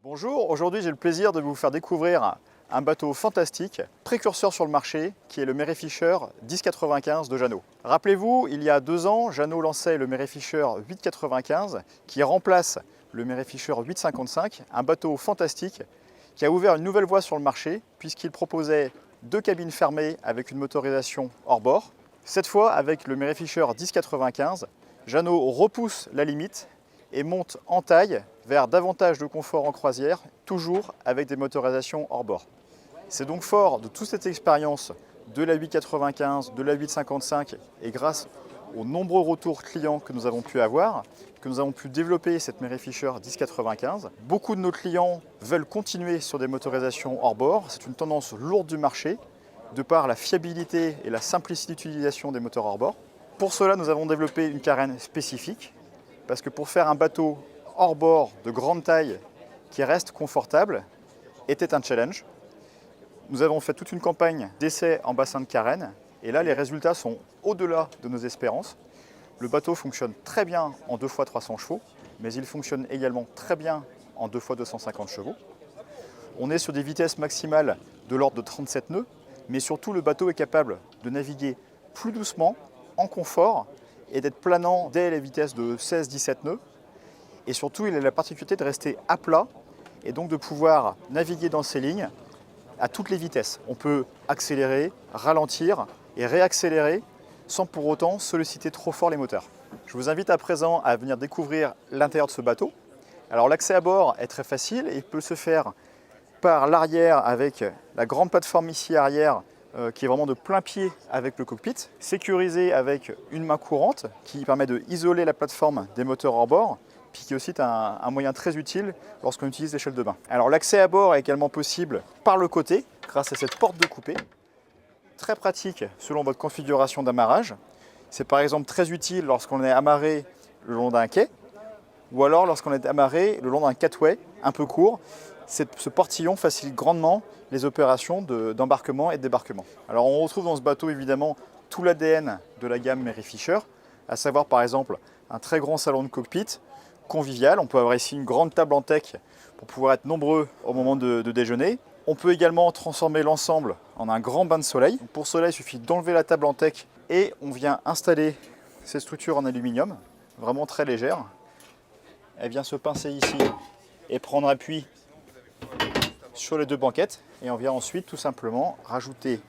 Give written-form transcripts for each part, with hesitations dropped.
Bonjour, aujourd'hui j'ai le plaisir de vous faire découvrir un bateau fantastique, précurseur sur le marché, qui est le Merryfisher 1095 de Jeannot. Rappelez-vous, il y a 2 ans, Jeannot lançait le Merryfisher 895 qui remplace le Merryfisher 855, un bateau fantastique qui a ouvert une nouvelle voie sur le marché puisqu'il proposait 2 cabines fermées avec une motorisation hors bord. Cette fois, avec le Merryfisher 1095, Jeannot repousse la limite et monte en taille vers davantage de confort en croisière, toujours avec des motorisations hors bord. C'est donc fort de toute cette expérience de la 895, de la 855 et grâce aux nombreux retours clients que nous avons pu avoir, que nous avons pu développer cette Merryfisher 1095. Beaucoup de nos clients veulent continuer sur des motorisations hors bord. C'est une tendance lourde du marché, de par la fiabilité et la simplicité d'utilisation des moteurs hors bord. Pour cela, nous avons développé une carène spécifique, parce que pour faire un bateau hors bord de grande taille qui reste confortable était un challenge. Nous avons fait toute une campagne d'essais en bassin de carène et là les résultats sont au-delà de nos espérances. Le bateau fonctionne très bien en 2 x 300 chevaux, mais il fonctionne également très bien en 2 x 250 chevaux. On est sur des vitesses maximales de l'ordre de 37 nœuds, mais surtout le bateau est capable de naviguer plus doucement, en confort, et d'être planant dès les vitesses de 16-17 nœuds. Et surtout, il a la particularité de rester à plat et donc de pouvoir naviguer dans ces lignes à toutes les vitesses. On peut accélérer, ralentir et réaccélérer sans pour autant solliciter trop fort les moteurs. Je vous invite à présent à venir découvrir l'intérieur de ce bateau. Alors l'accès à bord est très facile et il peut se faire par l'arrière avec la grande plateforme ici arrière qui est vraiment de plein pied avec le cockpit, sécurisé avec une main courante qui permet d'isoler la plateforme des moteurs hors bord, puis qui est aussi un moyen très utile lorsqu'on utilise l'échelle de bain. Alors l'accès à bord est également possible par le côté, grâce à cette porte de coupée, très pratique selon votre configuration d'amarrage. C'est par exemple très utile lorsqu'on est amarré le long d'un quai, ou alors lorsqu'on est amarré le long d'un catway un peu court. Ce portillon facilite grandement les opérations d'embarquement et de débarquement. Alors on retrouve dans ce bateau évidemment tout l'ADN de la gamme Merryfisher, à savoir par exemple un très grand salon de cockpit convivial. On peut avoir ici une grande table en teck pour pouvoir être nombreux au moment de déjeuner. On peut également transformer l'ensemble en un grand bain de soleil. Pour cela, il suffit d'enlever la table en teck et on vient installer cette structure en aluminium, vraiment très légère. Elle vient se pincer ici et prendre appui sur les 2 banquettes et on vient ensuite tout simplement rajouter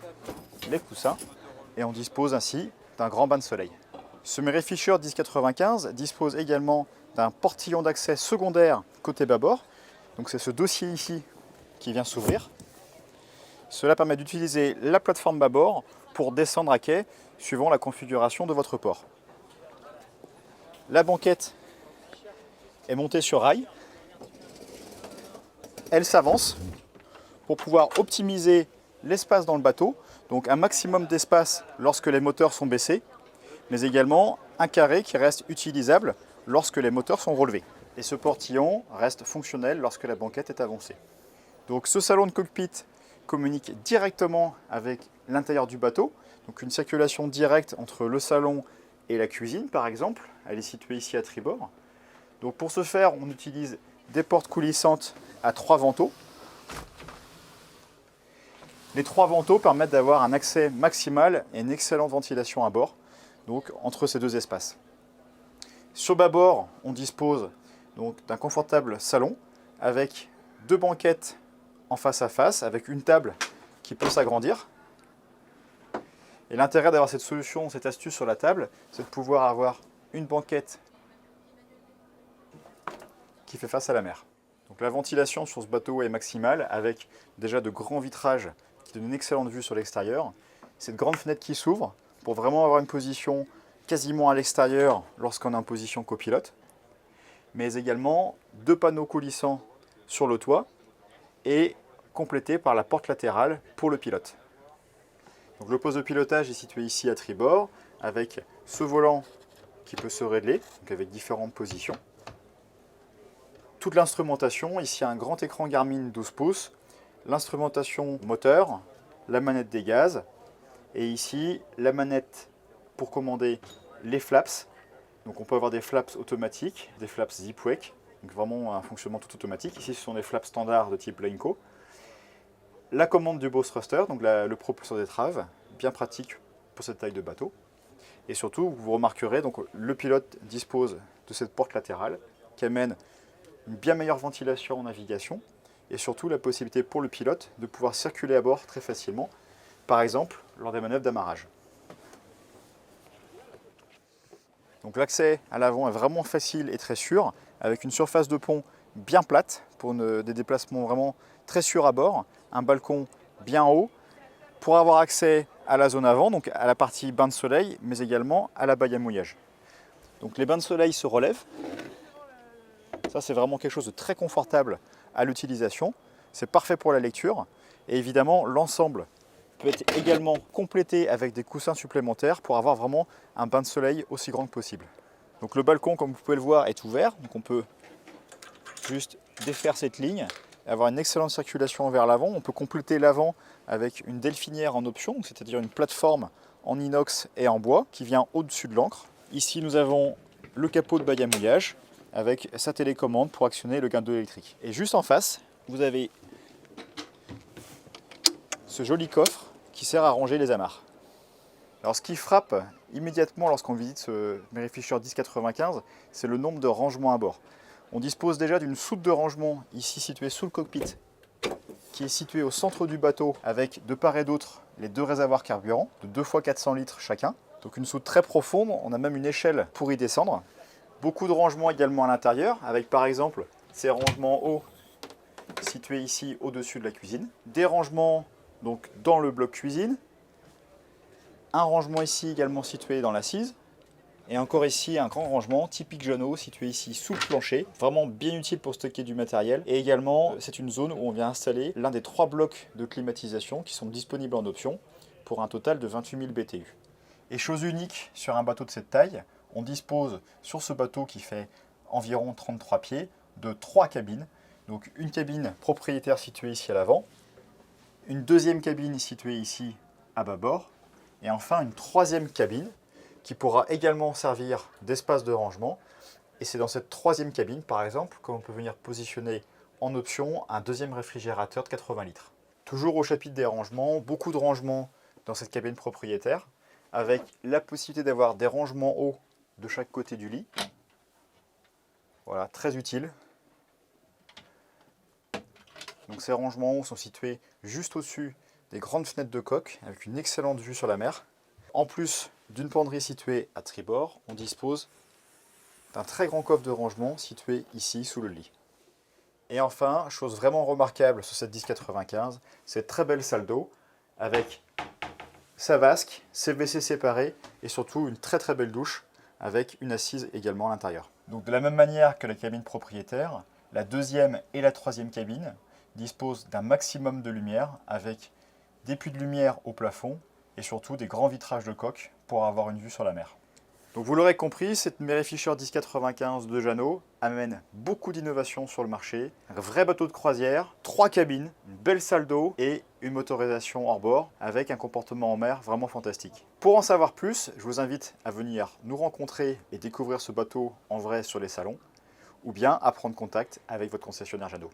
les coussins et on dispose ainsi d'un grand bain de soleil. Ce Merryfisher 1095 dispose également d'un portillon d'accès secondaire côté bâbord. Donc c'est ce dossier ici qui vient s'ouvrir. Cela permet d'utiliser la plateforme bâbord pour descendre à quai suivant la configuration de votre port. La banquette est montée sur rail. Elle s'avance pour pouvoir optimiser l'espace dans le bateau, donc un maximum d'espace lorsque les moteurs sont baissés, mais également un carré qui reste utilisable lorsque les moteurs sont relevés. Et ce portillon reste fonctionnel lorsque la banquette est avancée. Donc ce salon de cockpit communique directement avec l'intérieur du bateau, donc une circulation directe entre le salon et la cuisine par exemple. Elle est située ici à tribord. Donc pour ce faire, on utilise des portes coulissantes à 3 vantaux. Les 3 vantaux permettent d'avoir un accès maximal et une excellente ventilation à bord, donc entre ces 2 espaces. Sur bâbord, on dispose donc d'un confortable salon avec 2 banquettes en face à face, avec une table qui peut s'agrandir. Et l'intérêt d'avoir cette solution, cette astuce sur la table, c'est de pouvoir avoir une banquette qui fait face à la mer. Donc la ventilation sur ce bateau est maximale avec déjà de grands vitrages qui donnent une excellente vue sur l'extérieur. Cette grande fenêtre qui s'ouvre pour vraiment avoir une position quasiment à l'extérieur lorsqu'on est en position copilote. Mais également 2 panneaux coulissants sur le toit et complétés par la porte latérale pour le pilote. Donc le poste de pilotage est situé ici à tribord avec ce volant qui peut se régler donc avec différentes positions. Toute l'instrumentation, ici un grand écran Garmin 12 pouces, l'instrumentation moteur, la manette des gaz et ici la manette pour commander les flaps. Donc on peut avoir des flaps automatiques, des flaps Zipwake donc vraiment un fonctionnement tout automatique. Ici, ce sont des flaps standards de type Lenco. La commande du bow thruster, donc le propulseur d'étrave, bien pratique pour cette taille de bateau. Et surtout, vous remarquerez, donc le pilote dispose de cette porte latérale qui amène une bien meilleure ventilation en navigation et surtout la possibilité pour le pilote de pouvoir circuler à bord très facilement, par exemple lors des manœuvres d'amarrage. Donc l'accès à l'avant est vraiment facile et très sûr, avec une surface de pont bien plate pour des déplacements vraiment très sûrs à bord, un balcon bien haut pour avoir accès à la zone avant, donc à la partie bain de soleil, mais également à la baille à mouillage. Donc les bains de soleil se relèvent. Ça, c'est vraiment quelque chose de très confortable à l'utilisation. C'est parfait pour la lecture. Et évidemment, l'ensemble peut être également complété avec des coussins supplémentaires pour avoir vraiment un bain de soleil aussi grand que possible. Donc le balcon, comme vous pouvez le voir, est ouvert. Donc on peut juste défaire cette ligne et avoir une excellente circulation vers l'avant. On peut compléter l'avant avec une delphinière en option, c'est-à-dire une plateforme en inox et en bois qui vient au-dessus de l'ancre. Ici, nous avons le capot de baille à mouillage avec sa télécommande pour actionner le guindeau électrique. Et juste en face, vous avez ce joli coffre qui sert à ranger les amarres. Alors ce qui frappe immédiatement lorsqu'on visite ce Merryfisher 1095, c'est le nombre de rangements à bord. On dispose déjà d'une soute de rangement ici située sous le cockpit, qui est située au centre du bateau avec de part et d'autre les deux réservoirs carburant de 2 fois 400 litres chacun. Donc une soute très profonde, on a même une échelle pour y descendre. Beaucoup de rangements également à l'intérieur, avec par exemple ces rangements hauts situés ici au-dessus de la cuisine. Des rangements donc dans le bloc cuisine. Un rangement ici également situé dans l'assise. Et encore ici un grand rangement typique Jeannot situé ici sous le plancher. Vraiment bien utile pour stocker du matériel. Et également c'est une zone où on vient installer l'un des 3 blocs de climatisation qui sont disponibles en option pour un total de 28 000 BTU. Et chose unique sur un bateau de cette taille, on dispose sur ce bateau qui fait environ 33 pieds de 3 cabines. Donc une cabine propriétaire située ici à l'avant, une deuxième cabine située ici à bâbord, et enfin une troisième cabine qui pourra également servir d'espace de rangement. Et c'est dans cette troisième cabine, par exemple, qu'on peut venir positionner en option un deuxième réfrigérateur de 80 litres. Toujours au chapitre des rangements, beaucoup de rangements dans cette cabine propriétaire, avec la possibilité d'avoir des rangements hauts de chaque côté du lit. Voilà, très utile. Donc ces rangements hauts sont situés juste au-dessus des grandes fenêtres de coque, avec une excellente vue sur la mer. En plus d'une penderie située à tribord, on dispose d'un très grand coffre de rangement situé ici sous le lit. Et enfin, chose vraiment remarquable sur cette 1095, cette très belle salle d'eau avec sa vasque, ses WC séparés et surtout une très belle douche avec une assise également à l'intérieur. Donc de la même manière que la cabine propriétaire, la deuxième et la troisième cabine disposent d'un maximum de lumière avec des puits de lumière au plafond et surtout des grands vitrages de coque pour avoir une vue sur la mer. Donc vous l'aurez compris, cette Merryfisher 1095 de Jeannot amène beaucoup d'innovations sur le marché. Un vrai bateau de croisière, 3 cabines, une belle salle d'eau et une motorisation hors bord avec un comportement en mer vraiment fantastique. Pour en savoir plus, je vous invite à venir nous rencontrer et découvrir ce bateau en vrai sur les salons ou bien à prendre contact avec votre concessionnaire Jeannot.